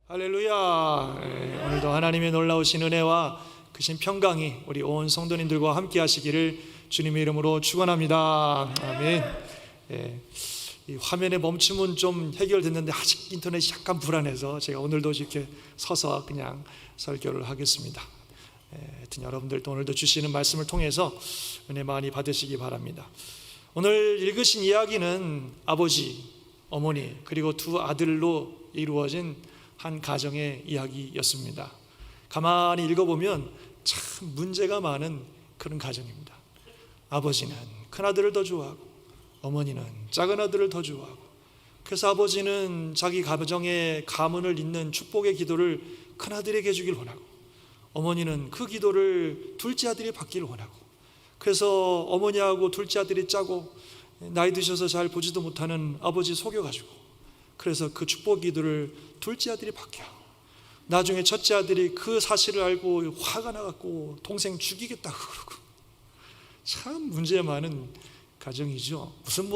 할렐루야. 오늘도 하나님의 놀라우신 은혜와 크신 평강이 우리 온 성도님들과 함께 하시기를 주님의 이름으로 축원합니다. 아멘. 이 화면의 멈춤은 좀 해결됐는데 아직 인터넷이 약간 불안해서 제가 오늘도 이렇게 서서 그냥 설교를 하겠습니다. 하여튼 여러분들도 오늘도 주시는 말씀을 통해서 은혜 많이 받으시기 바랍니다. 오늘 읽으신 이야기는 아버지, 어머니 그리고 두 아들로 이루어진 한 가정의 이야기였습니다. 가만히 읽어보면 참 문제가 많은 그런 가정입니다. 아버지는 큰아들을 더 좋아하고 어머니는 작은 아들을 더 좋아하고, 그래서 아버지는 자기 가정의 가문을 잇는 축복의 기도를 큰아들에게 주길 원하고, 어머니는 그 기도를 둘째 아들이 받기를 원하고, 그래서 어머니하고 둘째 아들이 짜고 나이 드셔서 잘 보지도 못하는 아버지 속여가지고, 그래서 그 축복 기도를 둘째 아들이 받게 하고, 나중에 첫째 아들이 그 사실을 알고 화가 나갖고 동생 죽이겠다고 그러고, 참 문제 많은 가정이죠. 무슨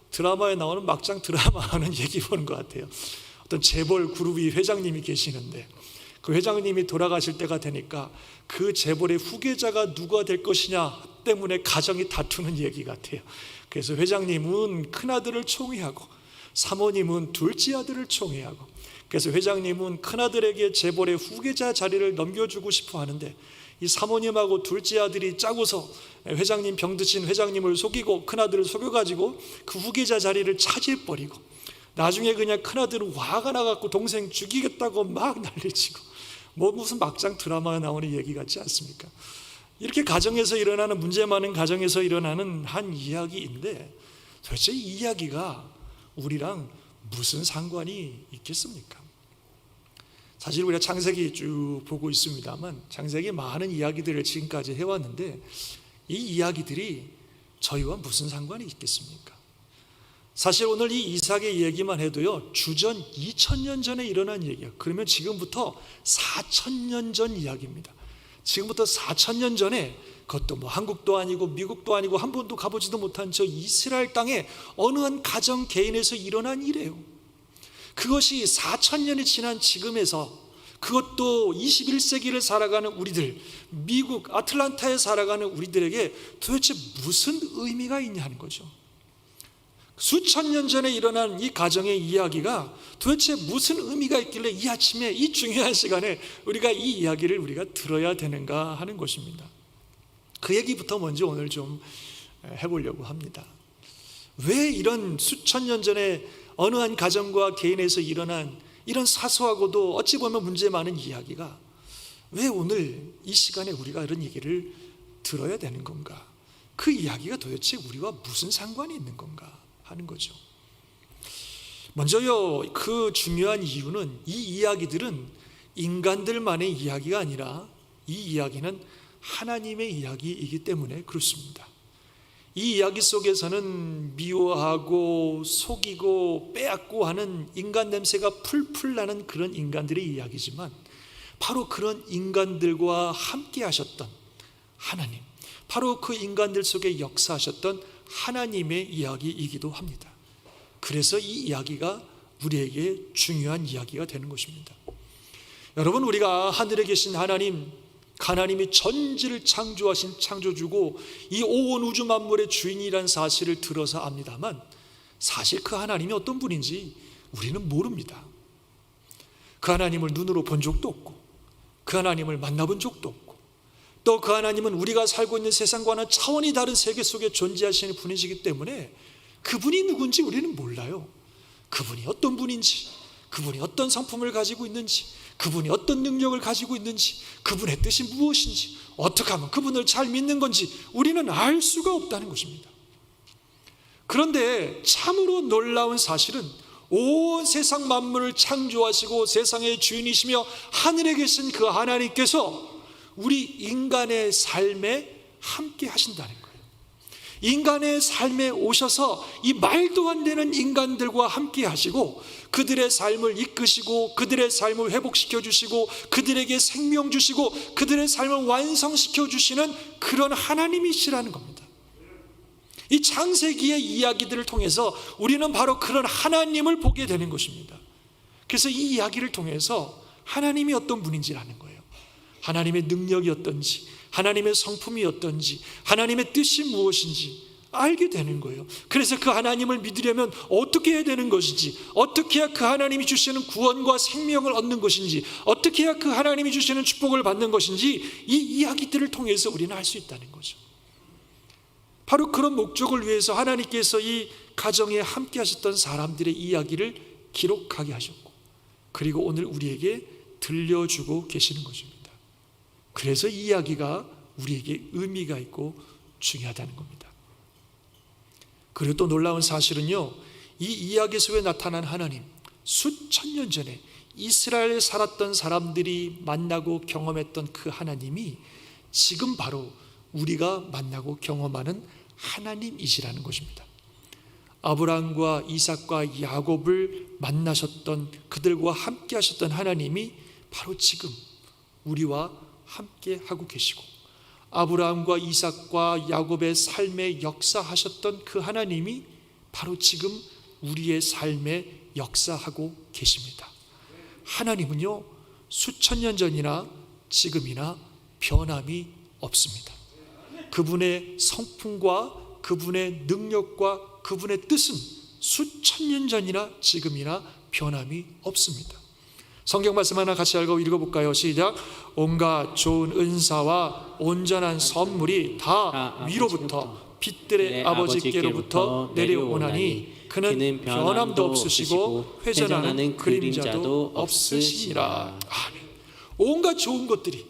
드라마에 나오는 막장 드라마 하는 얘기 보는 것 같아요. 어떤 재벌 그룹이 회장님이 계시는데 그 회장님이 돌아가실 때가 되니까 그 재벌의 후계자가 누가 될 것이냐 때문에 가정이 다투는 얘기 같아요. 그래서 회장님은 큰아들을 총애하고 사모님은 둘째 아들을 총애하고, 그래서 회장님은 큰아들에게 재벌의 후계자 자리를 넘겨주고 싶어 하는데 이 사모님하고 둘째 아들이 짜고서 회장님 병드신 회장님을 속이고 큰아들을 속여가지고 그 후계자 자리를 차지해버리고, 나중에 그냥 큰아들은 화가 나갖고 동생 죽이겠다고 막 난리치고, 무슨 막장 드라마에 나오는 얘기 같지 않습니까? 이렇게 가정에서 일어나는, 문제 많은 가정에서 일어나는 한 이야기인데 도대체 이 이야기가 우리랑 무슨 상관이 있겠습니까? 사실 우리가 창세기 쭉 보고 있습니다만 창세기 많은 이야기들을 지금까지 해왔는데 이 이야기들이 저희와 무슨 상관이 있겠습니까? 사실 오늘 이 이삭의 얘기만 해도요, 주전 2000년 전에 일어난 얘기예요. 그러면 지금부터 4000년 전 이야기입니다. 지금부터 4000년 전에, 그것도 한국도 아니고 미국도 아니고 한 번도 가보지도 못한 저 이스라엘 땅에 어느 한 가정 개인에서 일어난 일이에요. 그것이 4000년이 지난 지금에서, 그것도 21세기를 살아가는 우리들, 미국 아틀란타에 살아가는 우리들에게 도대체 무슨 의미가 있냐는 거죠. 수천 년 전에 일어난 이 가정의 이야기가 도대체 무슨 의미가 있길래 이 아침에 이 중요한 시간에 우리가 이 이야기를 우리가 들어야 되는가 하는 것입니다. 그 얘기부터 먼저 오늘 좀 해보려고 합니다. 왜 이런 수천 년 전에 어느 한 가정과 개인에서 일어난 이런 사소하고도 어찌 보면 문제 많은 이야기가 왜 오늘 이 시간에 우리가 이런 얘기를 들어야 되는 건가? 그 이야기가 도대체 우리와 무슨 상관이 있는 건가 하는 거죠. 먼저요, 그 중요한 이유는 이 이야기들은 인간들만의 이야기가 아니라 이 이야기는 하나님의 이야기이기 때문에 그렇습니다. 이 이야기 속에서는 미워하고 속이고 빼앗고 하는 인간 냄새가 풀풀 나는 그런 인간들의 이야기지만, 바로 그런 인간들과 함께 하셨던 하나님, 바로 그 인간들 속에 역사하셨던 하나님의 이야기이기도 합니다. 그래서 이 이야기가 우리에게 중요한 이야기가 되는 것입니다. 여러분, 우리가 하늘에 계신 하나님이 전지를 창조하신 창조주고 이 온 우주 만물의 주인이란 사실을 들어서 압니다만, 사실 그 하나님이 어떤 분인지 우리는 모릅니다. 그 하나님을 눈으로 본 적도 없고 그 하나님을 만나본 적도 없고, 또 그 하나님은 우리가 살고 있는 세상과는 차원이 다른 세계 속에 존재하시는 분이시기 때문에 그분이 누군지 우리는 몰라요. 그분이 어떤 분인지, 그분이 어떤 성품을 가지고 있는지, 그분이 어떤 능력을 가지고 있는지, 그분의 뜻이 무엇인지, 어떻게 하면 그분을 잘 믿는 건지 우리는 알 수가 없다는 것입니다. 그런데 참으로 놀라운 사실은 온 세상 만물을 창조하시고 세상의 주인이시며 하늘에 계신 그 하나님께서 우리 인간의 삶에 함께 하신다는 거예요. 인간의 삶에 오셔서 이 말도 안 되는 인간들과 함께 하시고 그들의 삶을 이끄시고 그들의 삶을 회복시켜 주시고 그들에게 생명 주시고 그들의 삶을 완성시켜 주시는 그런 하나님이시라는 겁니다. 이 창세기의 이야기들을 통해서 우리는 바로 그런 하나님을 보게 되는 것입니다. 그래서 이 이야기를 통해서 하나님이 어떤 분인지를 아는 거예요. 하나님의 능력이 어떤지, 하나님의 성품이 어떤지, 하나님의 뜻이 무엇인지 알게 되는 거예요. 그래서 그 하나님을 믿으려면 어떻게 해야 되는 것인지, 어떻게 해야 그 하나님이 주시는 구원과 생명을 얻는 것인지, 어떻게 해야 그 하나님이 주시는 축복을 받는 것인지, 이 이야기들을 통해서 우리는 알 수 있다는 거죠. 바로 그런 목적을 위해서 하나님께서 이 가정에 함께 하셨던 사람들의 이야기를 기록하게 하셨고, 그리고 오늘 우리에게 들려주고 계시는 것입니다. 그래서 이 이야기가 우리에게 의미가 있고 중요하다는 겁니다. 그리고 또 놀라운 사실은요, 이 이야기 속에 나타난 하나님, 수천 년 전에 이스라엘에 살았던 사람들이 만나고 경험했던 그 하나님이 지금 바로 우리가 만나고 경험하는 하나님이시라는 것입니다. 아브라함과 이삭과 야곱을 만나셨던, 그들과 함께 하셨던 하나님이 바로 지금 우리와 함께 하고 계시고, 아브라함과 이삭과 야곱의 삶에 역사하셨던 그 하나님이 바로 지금 우리의 삶에 역사하고 계십니다. 하나님은요, 수천 년 전이나 지금이나 변함이 없습니다. 그분의 성품과 그분의 능력과 그분의 뜻은 수천 년 전이나 지금이나 변함이 없습니다. 성경 말씀 하나 같이 읽어볼까요? 시작. 온갖 좋은 은사와 온전한 선물이 다 위로부터 빛들의 아버지께로부터 내려오나니 그는 변함도 없으시고 회전하는 그림자도 없으시니라. 아멘. 온갖 좋은 것들이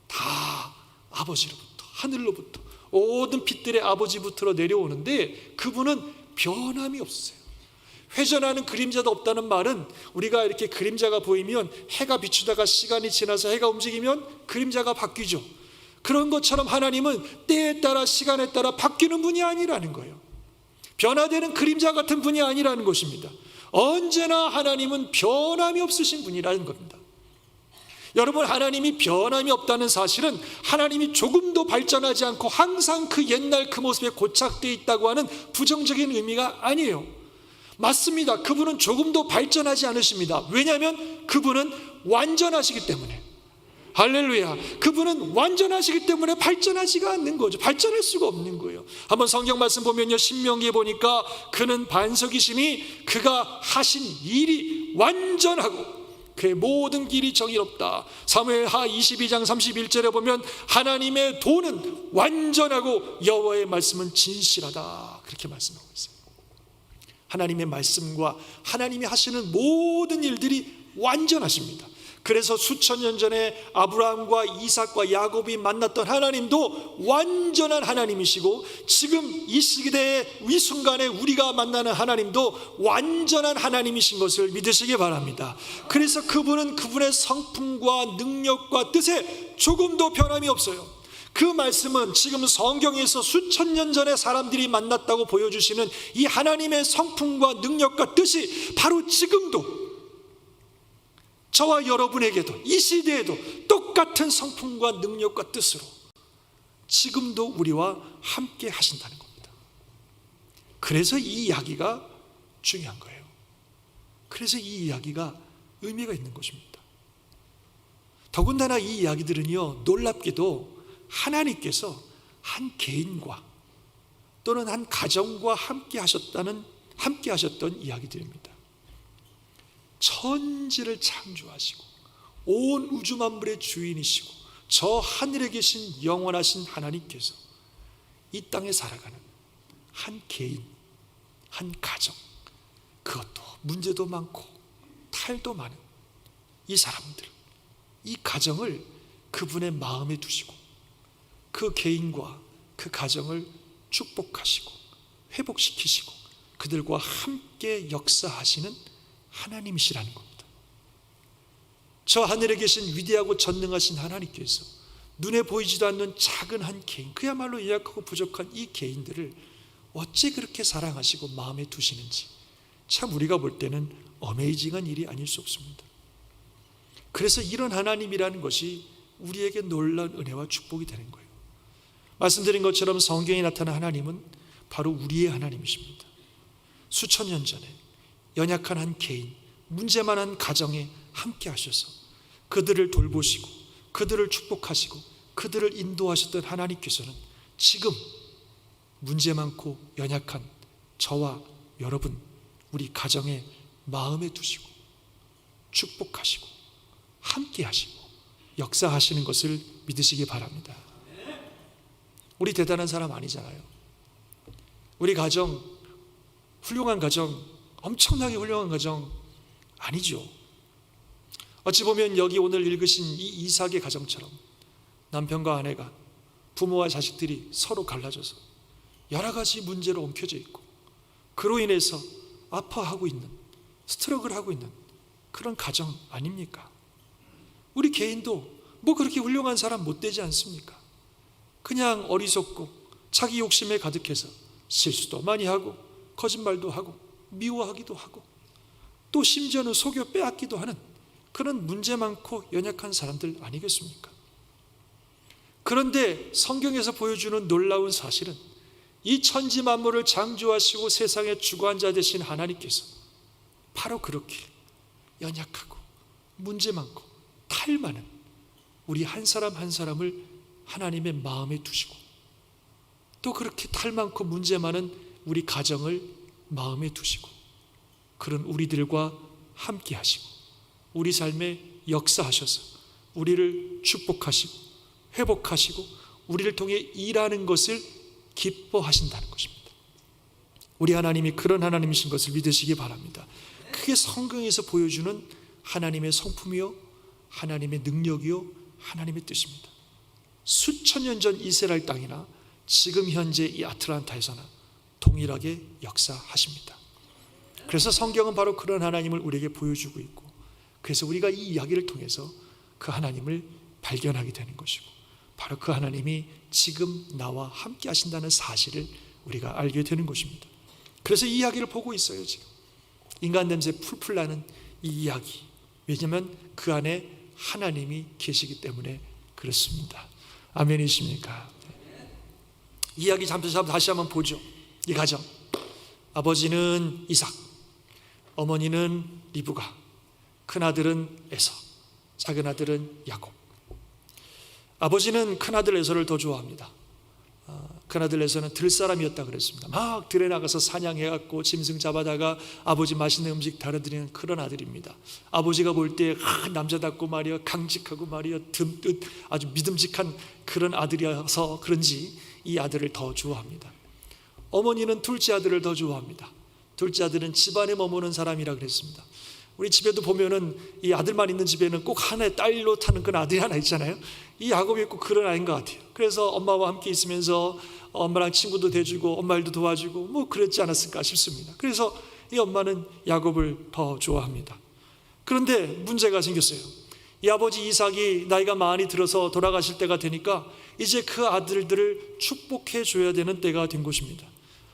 다 아버지로부터, 하늘로부터, 모든 빛들의 아버지부터 내려오는데 그분은 변함이 없으세요. 회전하는 그림자도 없다는 말은, 우리가 이렇게 그림자가 보이면 해가 비추다가 시간이 지나서 해가 움직이면 그림자가 바뀌죠. 그런 것처럼 하나님은 때에 따라 시간에 따라 바뀌는 분이 아니라는 거예요. 변화되는 그림자 같은 분이 아니라는 것입니다. 언제나 하나님은 변함이 없으신 분이라는 겁니다. 여러분, 하나님이 변함이 없다는 사실은 하나님이 조금도 발전하지 않고 항상 그 옛날 그 모습에 고착되어 있다고 하는 부정적인 의미가 아니에요. 맞습니다. 그분은 조금도 발전하지 않으십니다. 왜냐하면 그분은 완전하시기 때문에. 할렐루야. 그분은 완전하시기 때문에 발전하지가 않는 거죠. 발전할 수가 없는 거예요. 한번 성경 말씀 보면요, 신명기에 보니까 그는 반석이시니 그가 하신 일이 완전하고 그의 모든 길이 정의롭다. 사무엘하 22장 31절에 보면 하나님의 도는 완전하고 여호와의 말씀은 진실하다, 그렇게 말씀하고 있어요. 하나님의 말씀과 하나님이 하시는 모든 일들이 완전하십니다. 그래서 수천 년 전에 아브라함과 이삭과 야곱이 만났던 하나님도 완전한 하나님이시고, 지금 이 시대에 이 순간에 우리가 만나는 하나님도 완전한 하나님이신 것을 믿으시기 바랍니다. 그래서 그분은 그분의 성품과 능력과 뜻에 조금도 변함이 없어요. 그 말씀은 지금 성경에서 수천 년 전에 사람들이 만났다고 보여주시는 이 하나님의 성품과 능력과 뜻이 바로 지금도 저와 여러분에게도 이 시대에도 똑같은 성품과 능력과 뜻으로 지금도 우리와 함께 하신다는 겁니다. 그래서 이 이야기가 중요한 거예요. 그래서 이 이야기가 의미가 있는 것입니다. 더군다나 이 이야기들은요, 놀랍게도 하나님께서 한 개인과 또는 한 가정과 함께 하셨던 이야기들입니다. 천지를 창조하시고 온 우주 만물의 주인이시고 저 하늘에 계신 영원하신 하나님께서 이 땅에 살아가는 한 개인, 한 가정, 그것도 문제도 많고 탈도 많은 이 사람들, 이 가정을 그분의 마음에 두시고 그 개인과 그 가정을 축복하시고 회복시키시고 그들과 함께 역사하시는 하나님이시라는 겁니다. 저 하늘에 계신 위대하고 전능하신 하나님께서 눈에 보이지도 않는 작은 한 개인, 그야말로 연약하고 부족한 이 개인들을 어찌 그렇게 사랑하시고 마음에 두시는지 참 우리가 볼 때는 어메이징한 일이 아닐 수 없습니다. 그래서 이런 하나님이라는 것이 우리에게 놀라운 은혜와 축복이 되는 거예요. 말씀드린 것처럼 성경에 나타난 하나님은 바로 우리의 하나님이십니다. 수천 년 전에 연약한 한 개인, 문제만한 가정에 함께 하셔서 그들을 돌보시고 그들을 축복하시고 그들을 인도하셨던 하나님께서는 지금 문제 많고 연약한 저와 여러분, 우리 가정에 마음에 두시고 축복하시고 함께 하시고 역사하시는 것을 믿으시기 바랍니다. 우리 대단한 사람 아니잖아요. 우리 가정, 훌륭한 가정, 엄청나게 훌륭한 가정 아니죠. 어찌 보면 여기 오늘 읽으신 이 이삭의 가정처럼 남편과 아내가, 부모와 자식들이 서로 갈라져서 여러 가지 문제로 엉켜져 있고 그로 인해서 아파하고 있는, 스트러글하고 있는 그런 가정 아닙니까? 우리 개인도 뭐 그렇게 훌륭한 사람 못 되지 않습니까? 그냥 어리석고 자기 욕심에 가득해서 실수도 많이 하고 거짓말도 하고 미워하기도 하고 또 심지어는 속여 빼앗기도 하는 그런 문제 많고 연약한 사람들 아니겠습니까? 그런데 성경에서 보여주는 놀라운 사실은 이 천지 만물을 창조하시고 세상의 주관자 되신 하나님께서 바로 그렇게 연약하고 문제 많고 탈 많은 우리 한 사람 한 사람을 하나님의 마음에 두시고 또 그렇게 탈 많고 문제 많은 우리 가정을 마음에 두시고 그런 우리들과 함께 하시고 우리 삶에 역사하셔서 우리를 축복하시고 회복하시고 우리를 통해 일하는 것을 기뻐하신다는 것입니다. 우리 하나님이 그런 하나님이신 것을 믿으시기 바랍니다. 그게 성경에서 보여주는 하나님의 성품이요 하나님의 능력이요 하나님의 뜻입니다. 수천 년 전 이스라엘 땅이나 지금 현재 이 아틀란타에서나 동일하게 역사하십니다. 그래서 성경은 바로 그런 하나님을 우리에게 보여주고 있고 그래서 우리가 이 이야기를 통해서 그 하나님을 발견하게 되는 것이고 바로 그 하나님이 지금 나와 함께 하신다는 사실을 우리가 알게 되는 것입니다. 그래서 이 이야기를 보고 있어요. 지금 인간 냄새 풀풀 나는 이 이야기, 왜냐하면 그 안에 하나님이 계시기 때문에 그렇습니다. 아멘이십니까? 이야기 잠시 다시 한번 보죠. 이 가정, 아버지는 이삭, 어머니는 리브가, 큰아들은 에서, 작은아들은 야곱. 아버지는 큰아들 에서를 더 좋아합니다. 큰아들 에서는 들사람이었다 그랬습니다. 막 들에 나가서 사냥해갖고 짐승 잡아다가 아버지 맛있는 음식 다려드리는 그런 아들입니다. 아버지가 볼 때 남자답고 말이야 강직하고 말이야 듬뜻 아주 믿음직한 그런 아들이어서 그런지 이 아들을 더 좋아합니다. 어머니는 둘째 아들을 더 좋아합니다. 둘째 아들은 집안에 머무는 사람이라 그랬습니다. 우리 집에도 보면은 이 아들만 있는 집에는 꼭 하나의 딸로 타는 그런 아들이 하나 있잖아요. 이 야곱이 꼭 그런 아이인 것 같아요. 그래서 엄마와 함께 있으면서 엄마랑 친구도 돼주고 엄마 일도 도와주고 뭐 그랬지 않았을까 싶습니다. 그래서 이 엄마는 야곱을 더 좋아합니다. 그런데 문제가 생겼어요. 이 아버지 이삭이 나이가 많이 들어서 돌아가실 때가 되니까 이제 그 아들들을 축복해 줘야 되는 때가 된 것입니다.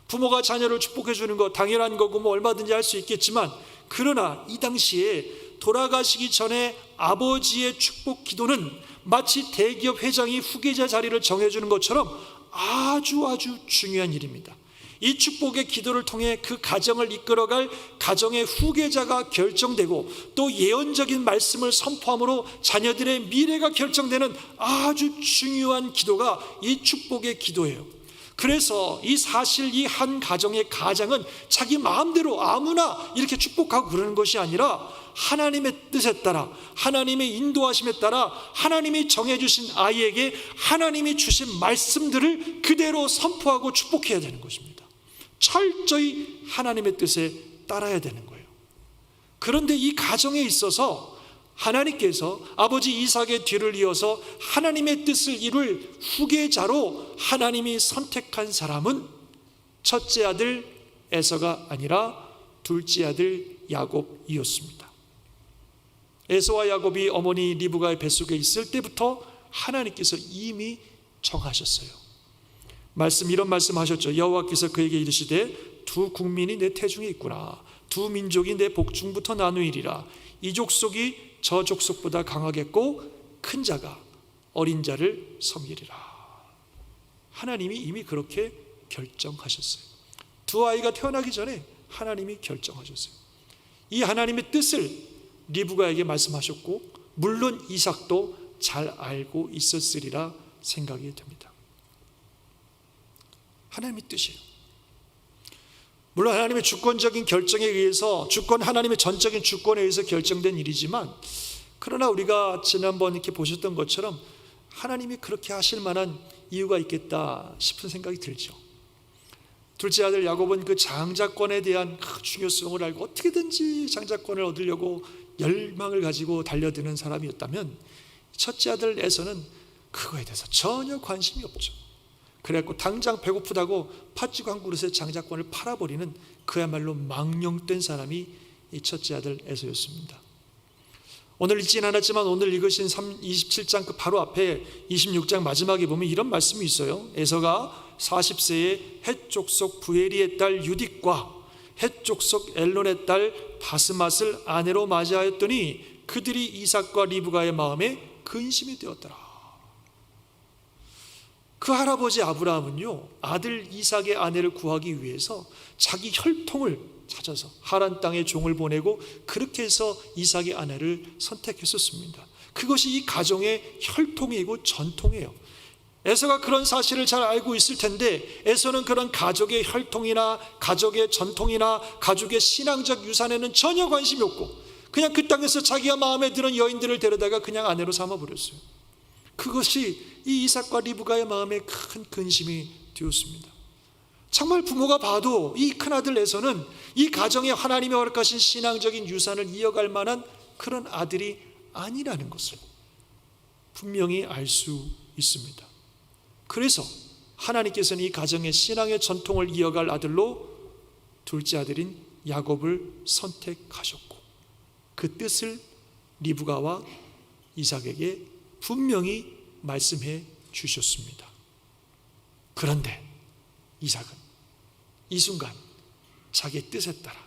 부모가 자녀를 축복해 주는 거 당연한 거고 뭐 얼마든지 할 수 있겠지만 그러나 이 당시에 돌아가시기 전에 아버지의 축복 기도는 마치 대기업 회장이 후계자 자리를 정해주는 것처럼 아주 중요한 일입니다. 이 축복의 기도를 통해 그 가정을 이끌어갈 가정의 후계자가 결정되고 또 예언적인 말씀을 선포함으로 자녀들의 미래가 결정되는 아주 중요한 기도가 이 축복의 기도예요. 그래서 이 사실 이 한 가정의 가장은 자기 마음대로 아무나 이렇게 축복하고 그러는 것이 아니라 하나님의 뜻에 따라 하나님의 인도하심에 따라 하나님이 정해주신 아이에게 하나님이 주신 말씀들을 그대로 선포하고 축복해야 되는 것입니다. 철저히 하나님의 뜻에 따라야 되는 거예요. 그런데 이 가정에 있어서 하나님께서 아버지 이삭의 뒤를 이어서 하나님의 뜻을 이룰 후계자로 하나님이 선택한 사람은 첫째 아들 에서가 아니라 둘째 아들 야곱이었습니다. 에서와 야곱이 어머니 리브가의 뱃속에 있을 때부터 하나님께서 이미 정하셨어요. 이런 말씀하셨죠. 여호와께서 그에게 이르시되 두 국민이 내 태중에 있구나. 두 민족이 내 복중부터 나누이리라. 이 족속이 저 족속보다 강하겠고 큰 자가 어린 자를 섬기리라. 하나님이 이미 그렇게 결정하셨어요. 두 아이가 태어나기 전에 하나님이 결정하셨어요. 이 하나님의 뜻을 리브가에게 말씀하셨고 물론 이삭도 잘 알고 있었으리라 생각이 됩니다. 하나님의 뜻이에요. 물론 하나님의 주권적인 결정에 의해서 하나님의 전적인 주권에 의해서 결정된 일이지만, 그러나 우리가 지난번 이렇게 보셨던 것처럼 하나님이 그렇게 하실 만한 이유가 있겠다 싶은 생각이 들죠. 둘째 아들 야곱은 그 장자권에 대한 중요성을 알고 어떻게든지 장자권을 얻으려고 열망을 가지고 달려드는 사람이었다면, 첫째 아들 에서는 그거에 대해서 전혀 관심이 없죠. 그래갖고 당장 배고프다고 팥죽 한 그릇에 장자권을 팔아버리는 그야말로 망령된 사람이 이 첫째 아들 에서였습니다. 오늘 읽지는 않았지만 오늘 읽으신 27장 그 바로 앞에 26장 마지막에 보면 이런 말씀이 있어요. 에서가 40세에 헷족속 부에리의 딸 유딕과 헷족속 엘론의 딸 바스맛을 아내로 맞이하였더니 그들이 이삭과 리브가의 마음에 근심이 되었더라. 그 할아버지 아브라함은요, 아들 이삭의 아내를 구하기 위해서 자기 혈통을 찾아서 하란 땅에 종을 보내고 그렇게 해서 이삭의 아내를 선택했었습니다. 그것이 이 가정의 혈통이고 전통이에요. 에서가 그런 사실을 잘 알고 있을 텐데, 에서는 그런 가족의 혈통이나 가족의 전통이나 가족의 신앙적 유산에는 전혀 관심이 없고 그냥 그 땅에서 자기가 마음에 드는 여인들을 데려다가 그냥 아내로 삼아버렸어요. 그것이 이 이삭과 리브가의 마음에 큰 근심이 되었습니다. 정말 부모가 봐도 이 큰아들 에서는 이 가정에 하나님의 허락하신 신앙적인 유산을 이어갈 만한 그런 아들이 아니라는 것을 분명히 알 수 있습니다. 그래서 하나님께서는 이 가정의 신앙의 전통을 이어갈 아들로 둘째 아들인 야곱을 선택하셨고 그 뜻을 리브가와 이삭에게 분명히 말씀해 주셨습니다. 그런데 이삭은 이 순간 자기의 뜻에 따라,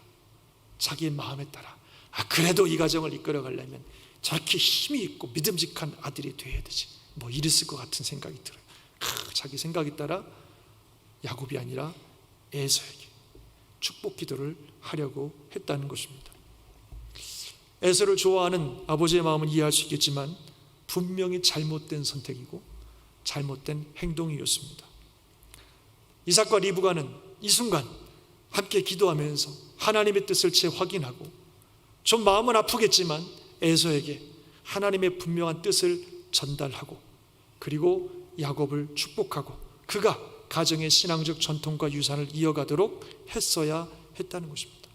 자기의 마음에 따라 그래도 이 가정을 이끌어 가려면 저렇게 힘이 있고 믿음직한 아들이 돼야 되지, 뭐 이랬을 것 같은 생각이 들어요. 자기 생각에 따라 야곱이 아니라 에서에게 축복 기도를 하려고 했다는 것입니다. 에서를 좋아하는 아버지의 마음은 이해할 수 있겠지만 분명히 잘못된 선택이고 잘못된 행동이었습니다. 이삭과 리브가는 이 순간 함께 기도하면서 하나님의 뜻을 재확인하고 좀 마음은 아프겠지만 에서에게 하나님의 분명한 뜻을 전달하고 그리고 야곱을 축복하고 그가 가정의 신앙적 전통과 유산을 이어가도록 했어야 했다는 것입니다.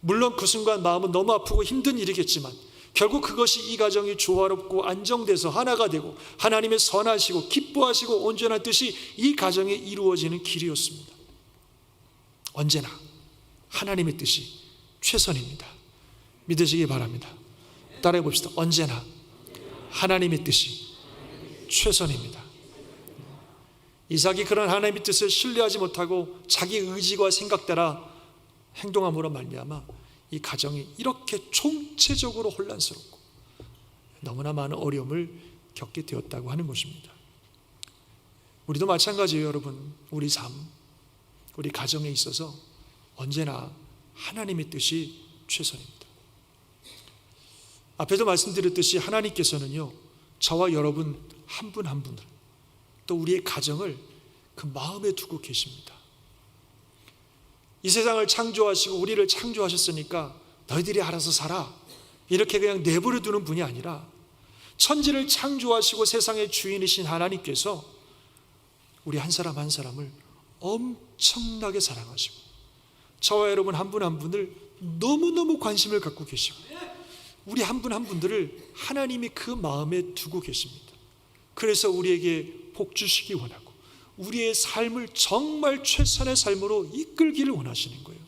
물론 그 순간 마음은 너무 아프고 힘든 일이겠지만 결국 그것이 이 가정이 조화롭고 안정돼서 하나가 되고 하나님의 선하시고 기뻐하시고 온전한 뜻이 이 가정에 이루어지는 길이었습니다. 언제나 하나님의 뜻이 최선입니다. 믿으시기 바랍니다. 따라해 봅시다. 언제나 하나님의 뜻이 최선입니다. 이삭이 그런 하나님의 뜻을 신뢰하지 못하고 자기 의지와 생각 따라 행동함으로 말미암아 이 가정이 이렇게 총체적으로 혼란스럽고 너무나 많은 어려움을 겪게 되었다고 하는 것입니다. 우리도 마찬가지예요, 여러분. 우리 삶, 우리 가정에 있어서 언제나 하나님의 뜻이 최선입니다. 앞에도 말씀드렸듯이 하나님께서는요, 저와 여러분 한 분 한 분을 또 우리의 가정을 그 마음에 두고 계십니다. 이 세상을 창조하시고 우리를 창조하셨으니까 너희들이 알아서 살아 이렇게 그냥 내버려 두는 분이 아니라 천지를 창조하시고 세상의 주인이신 하나님께서 우리 한 사람 한 사람을 엄청나게 사랑하시고 저와 여러분 한 분 한 분을 너무너무 관심을 갖고 계시고 우리 한 분 한 분들을 하나님이 그 마음에 두고 계십니다. 그래서 우리에게 복 주시기 원하고 우리의 삶을 정말 최선의 삶으로 이끌기를 원하시는 거예요.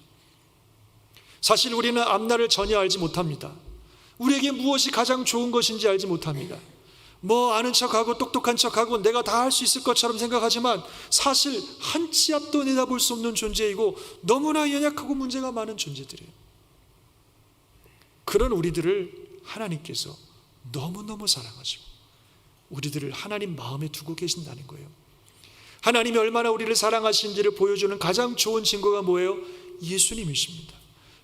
사실 우리는 앞날을 전혀 알지 못합니다. 우리에게 무엇이 가장 좋은 것인지 알지 못합니다. 뭐 아는 척하고 똑똑한 척하고 내가 다 할 수 있을 것처럼 생각하지만 사실 한 치 앞도 내다볼 수 없는 존재이고 너무나 연약하고 문제가 많은 존재들이에요. 그런 우리들을 하나님께서 너무너무 사랑하시고 우리들을 하나님 마음에 두고 계신다는 거예요. 하나님이 얼마나 우리를 사랑하시는지를 보여주는 가장 좋은 증거가 뭐예요? 예수님이십니다.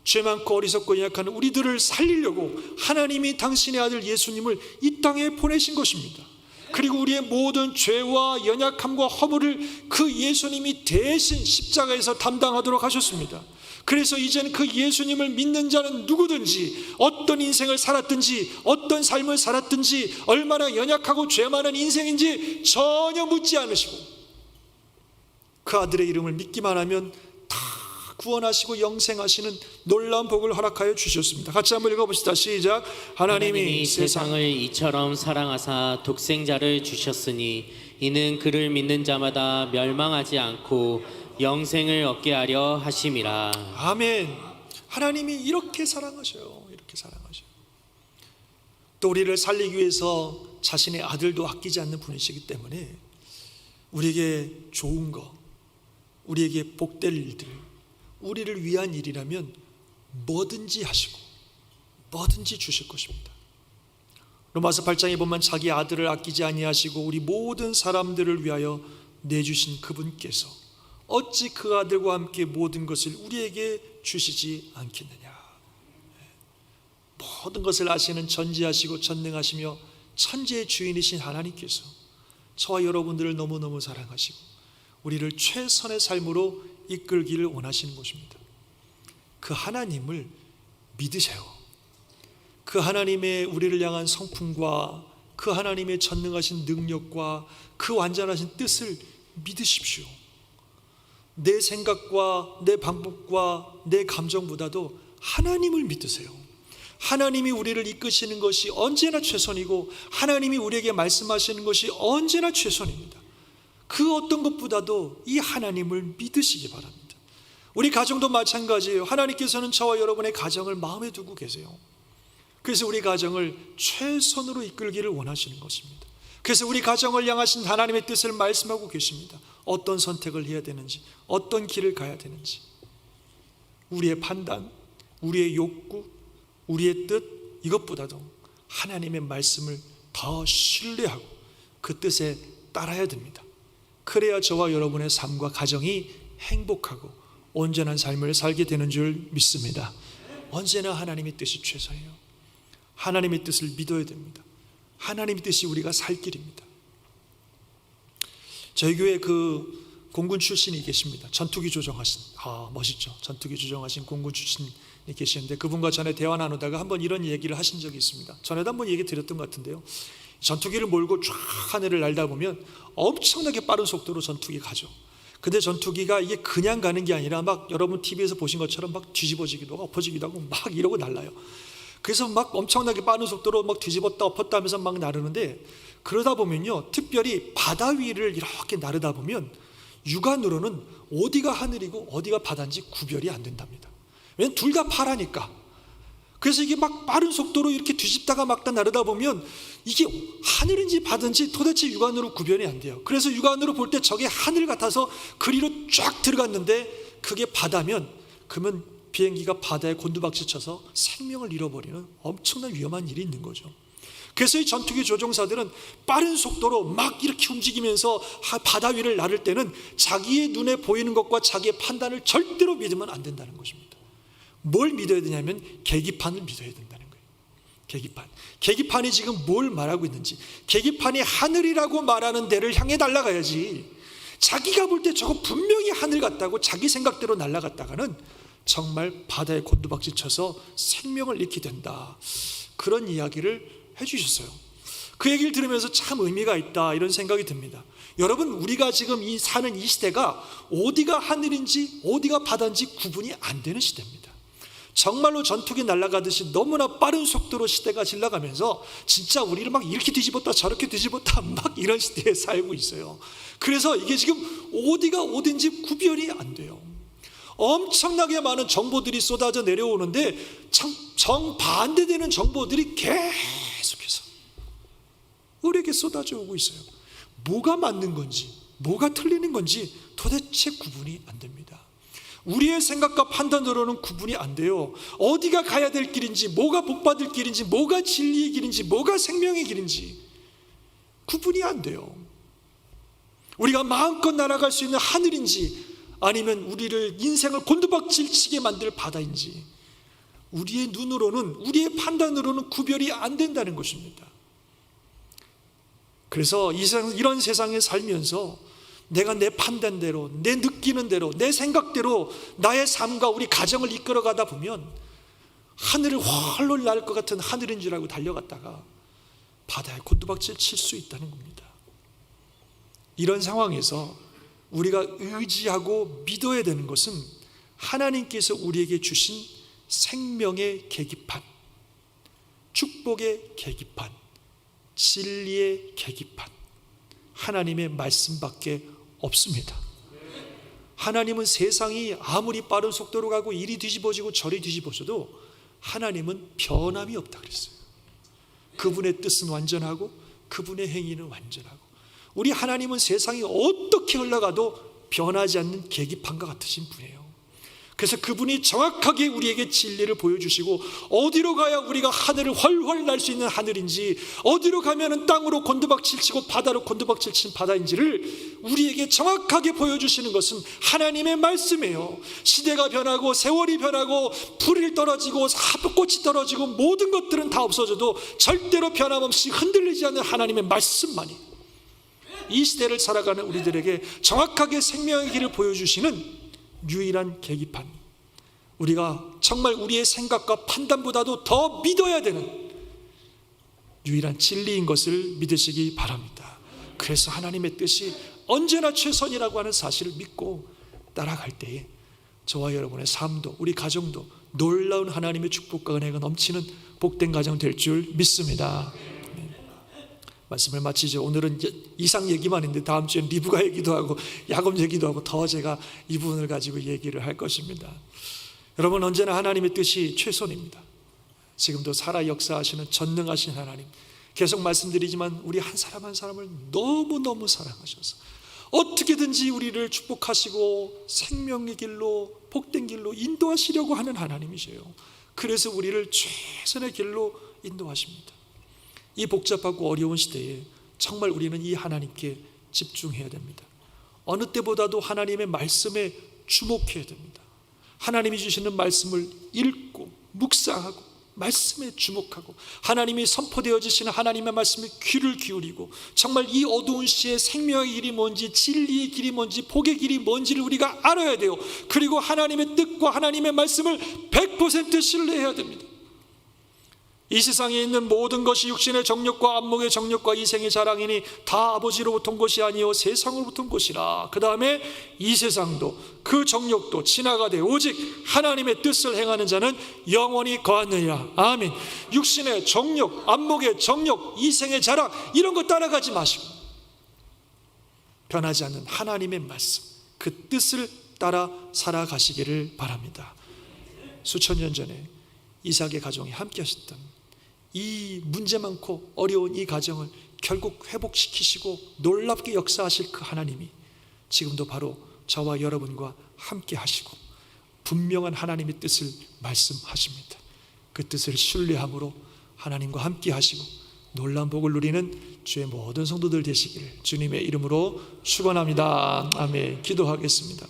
죄 많고 어리석고 연약한 우리들을 살리려고 하나님이 당신의 아들 예수님을 이 땅에 보내신 것입니다. 그리고 우리의 모든 죄와 연약함과 허물을 그 예수님이 대신 십자가에서 담당하도록 하셨습니다. 그래서 이제는 그 예수님을 믿는 자는 누구든지 어떤 인생을 살았든지 어떤 삶을 살았든지 얼마나 연약하고 죄 많은 인생인지 전혀 묻지 않으시고 그 아들의 이름을 믿기만 하면 다 구원하시고 영생하시는 놀라운 복을 허락하여 주셨습니다. 같이 한번 읽어봅시다. 시작. 하나님이 세상을 이처럼 사랑하사 독생자를 주셨으니 이는 그를 믿는 자마다 멸망하지 않고 영생을 얻게 하려 하심이라. 아멘. 하나님이 이렇게 사랑하셔요. 이렇게 사랑하셔요. 또 우리를 살리기 위해서 자신의 아들도 아끼지 않는 분이시기 때문에 우리에게 좋은 거, 우리에게 복될 일들, 우리를 위한 일이라면 뭐든지 하시고 뭐든지 주실 것입니다. 로마서 8장에 보면 자기 아들을 아끼지 아니하시고 우리 모든 사람들을 위하여 내주신 그분께서 어찌 그 아들과 함께 모든 것을 우리에게 주시지 않겠느냐. 모든 것을 아시는 전지하시고 전능하시며 천지의 주인이신 하나님께서 저와 여러분들을 너무너무 사랑하시고 우리를 최선의 삶으로 이끌기를 원하시는 것입니다. 그 하나님을 믿으세요. 그 하나님의 우리를 향한 성품과 그 하나님의 전능하신 능력과 그 완전하신 뜻을 믿으십시오. 내 생각과 내 방법과 내 감정보다도 하나님을 믿으세요. 하나님이 우리를 이끄시는 것이 언제나 최선이고 하나님이 우리에게 말씀하시는 것이 언제나 최선입니다. 그 어떤 것보다도 이 하나님을 믿으시기 바랍니다. 우리 가정도 마찬가지예요. 하나님께서는 저와 여러분의 가정을 마음에 두고 계세요. 그래서 우리 가정을 최선으로 이끌기를 원하시는 것입니다. 그래서 우리 가정을 향하신 하나님의 뜻을 말씀하고 계십니다. 어떤 선택을 해야 되는지, 어떤 길을 가야 되는지. 우리의 판단, 우리의 욕구, 우리의 뜻, 이것보다도 하나님의 말씀을 더 신뢰하고 그 뜻에 따라야 됩니다. 그래야 저와 여러분의 삶과 가정이 행복하고 온전한 삶을 살게 되는 줄 믿습니다. 언제나 하나님의 뜻이 최선이에요. 하나님의 뜻을 믿어야 됩니다. 하나님의 뜻이 우리가 살 길입니다. 저희 교회 그 공군 출신이 계십니다. 전투기 조정하신, 멋있죠. 전투기 조정하신 공군 출신이 계시는데 그분과 전에 대화 나누다가 한번 이런 얘기를 하신 적이 있습니다. 전에도 한번 얘기 드렸던 것 같은데요. 전투기를 몰고 쫙 하늘을 날다 보면 엄청나게 빠른 속도로 전투기 가죠. 근데 전투기가 이게 그냥 가는 게 아니라 막 여러분 TV에서 보신 것처럼 막 뒤집어지기도 하고 엎어지기도 하고 막 이러고 날라요. 그래서 막 엄청나게 빠른 속도로 막 뒤집었다 엎었다 하면서 막 나르는데 그러다 보면요, 특별히 바다 위를 이렇게 나르다 보면 육안으로는 어디가 하늘이고 어디가 바다인지 구별이 안 된답니다. 왜냐면 둘 다 파라니까. 그래서 이게 막 빠른 속도로 이렇게 뒤집다가 막다 나르다 보면 이게 하늘인지 바다인지 도대체 육안으로 구별이 안 돼요. 그래서 육안으로 볼 때 저게 하늘 같아서 그리로 쫙 들어갔는데 그게 바다면 그러면 비행기가 바다에 곤두박질 쳐서 생명을 잃어버리는 엄청난 위험한 일이 있는 거죠. 그래서 이 전투기 조종사들은 빠른 속도로 막 이렇게 움직이면서 바다 위를 나를 때는 자기의 눈에 보이는 것과 자기의 판단을 절대로 믿으면 안 된다는 것입니다. 뭘 믿어야 되냐면 계기판을 믿어야 된다는 거예요. 계기판. 계기판이 지금 뭘 말하고 있는지, 계기판이 하늘이라고 말하는 데를 향해 날아가야지, 자기가 볼 때 저거 분명히 하늘 같다고 자기 생각대로 날아갔다가는 정말 바다에 곤두박질 쳐서 생명을 잃게 된다. 그런 이야기를 해주셨어요. 그 얘기를 들으면서 참 의미가 있다 이런 생각이 듭니다. 여러분, 우리가 지금 사는 이 시대가 어디가 하늘인지 어디가 바다인지 구분이 안 되는 시대입니다. 정말로 전투기 날아가듯이 너무나 빠른 속도로 시대가 지나가면서 진짜 우리를 막 이렇게 뒤집었다 저렇게 뒤집었다 막 이런 시대에 살고 있어요. 그래서 이게 지금 어디가 어딘지 구별이 안 돼요. 엄청나게 많은 정보들이 쏟아져 내려오는데 정반대되는 정보들이 계속해서 우리에게 쏟아져 오고 있어요. 뭐가 맞는 건지 뭐가 틀리는 건지 도대체 구분이 안 됩니다. 우리의 생각과 판단으로는 구분이 안 돼요. 어디가 가야 될 길인지, 뭐가 복받을 길인지, 뭐가 진리의 길인지, 뭐가 생명의 길인지 구분이 안 돼요. 우리가 마음껏 날아갈 수 있는 하늘인지 아니면 우리를 인생을 곤두박질 치게 만들 바다인지 우리의 눈으로는, 우리의 판단으로는 구별이 안 된다는 것입니다. 그래서 이런 세상에 살면서 내가 내 판단대로, 내 느끼는 대로, 내 생각대로 나의 삶과 우리 가정을 이끌어가다 보면 하늘을 헐렁 날 것 같은 하늘인 줄 알고 달려갔다가 바다에 곤두박질 칠 수 있다는 겁니다. 이런 상황에서 우리가 의지하고 믿어야 되는 것은 하나님께서 우리에게 주신 생명의 계기판, 축복의 계기판, 진리의 계기판, 하나님의 말씀밖에 없습니다. 하나님은 세상이 아무리 빠른 속도로 가고 이리 뒤집어지고 저리 뒤집어져도 하나님은 변함이 없다 그랬어요. 그분의 뜻은 완전하고 그분의 행위는 완전하고, 우리 하나님은 세상이 어떻게 흘러가도 변하지 않는 계기판과 같으신 분이에요. 그래서 그분이 정확하게 우리에게 진리를 보여주시고, 어디로 가야 우리가 하늘을 훨훨 날 수 있는 하늘인지, 어디로 가면은 땅으로 곤두박질 치고 바다로 곤두박질 치는 바다인지를 우리에게 정확하게 보여주시는 것은 하나님의 말씀이에요. 시대가 변하고 세월이 변하고 풀이 떨어지고 꽃이 떨어지고 모든 것들은 다 없어져도 절대로 변함없이 흔들리지 않는 하나님의 말씀만이 이 시대를 살아가는 우리들에게 정확하게 생명의 길을 보여주시는 유일한 계기판, 우리가 정말 우리의 생각과 판단보다도 더 믿어야 되는 유일한 진리인 것을 믿으시기 바랍니다. 그래서 하나님의 뜻이 언제나 최선이라고 하는 사실을 믿고 따라갈 때에 저와 여러분의 삶도, 우리 가정도 놀라운 하나님의 축복과 은혜가 넘치는 복된 가정 될 줄 믿습니다. 말씀을 마치죠. 오늘은 이상 얘기만 했는데 다음 주엔 리브가 얘기도 하고 야곱 얘기도 하고 더 제가 이 부분을 가지고 얘기를 할 것입니다. 여러분, 언제나 하나님의 뜻이 최선입니다. 지금도 살아 역사하시는 전능하신 하나님, 계속 말씀드리지만 우리 한 사람 한 사람을 너무너무 사랑하셔서 어떻게든지 우리를 축복하시고 생명의 길로, 복된 길로 인도하시려고 하는 하나님이세요. 그래서 우리를 최선의 길로 인도하십니다. 이 복잡하고 어려운 시대에 정말 우리는 이 하나님께 집중해야 됩니다. 어느 때보다도 하나님의 말씀에 주목해야 됩니다. 하나님이 주시는 말씀을 읽고 묵상하고 말씀에 주목하고 하나님이 선포되어 주시는 하나님의 말씀에 귀를 기울이고 정말 이 어두운 시에 생명의 길이 뭔지, 진리의 길이 뭔지, 복의 길이 뭔지를 우리가 알아야 돼요. 그리고 하나님의 뜻과 하나님의 말씀을 100% 신뢰해야 됩니다. 이 세상에 있는 모든 것이 육신의 정욕과 안목의 정욕과 이생의 자랑이니 다 아버지로부터 온 것이 아니요 세상으로부터 온 것이라. 그 다음에 이 세상도 그 정욕도 지나가되 오직 하나님의 뜻을 행하는 자는 영원히 거하느니라. 아멘. 육신의 정욕, 안목의 정욕, 이생의 자랑 이런 거 따라가지 마시고 변하지 않는 하나님의 말씀, 그 뜻을 따라 살아가시기를 바랍니다. 수천 년 전에 이삭의 가정이 함께 하셨던 이 문제 많고 어려운 이 가정을 결국 회복시키시고 놀랍게 역사하실 그 하나님이 지금도 바로 저와 여러분과 함께 하시고 분명한 하나님의 뜻을 말씀하십니다. 그 뜻을 신뢰함으로 하나님과 함께 하시고 놀라운 복을 누리는 주의 모든 성도들 되시기를 주님의 이름으로 축원합니다. 아멘. 기도하겠습니다.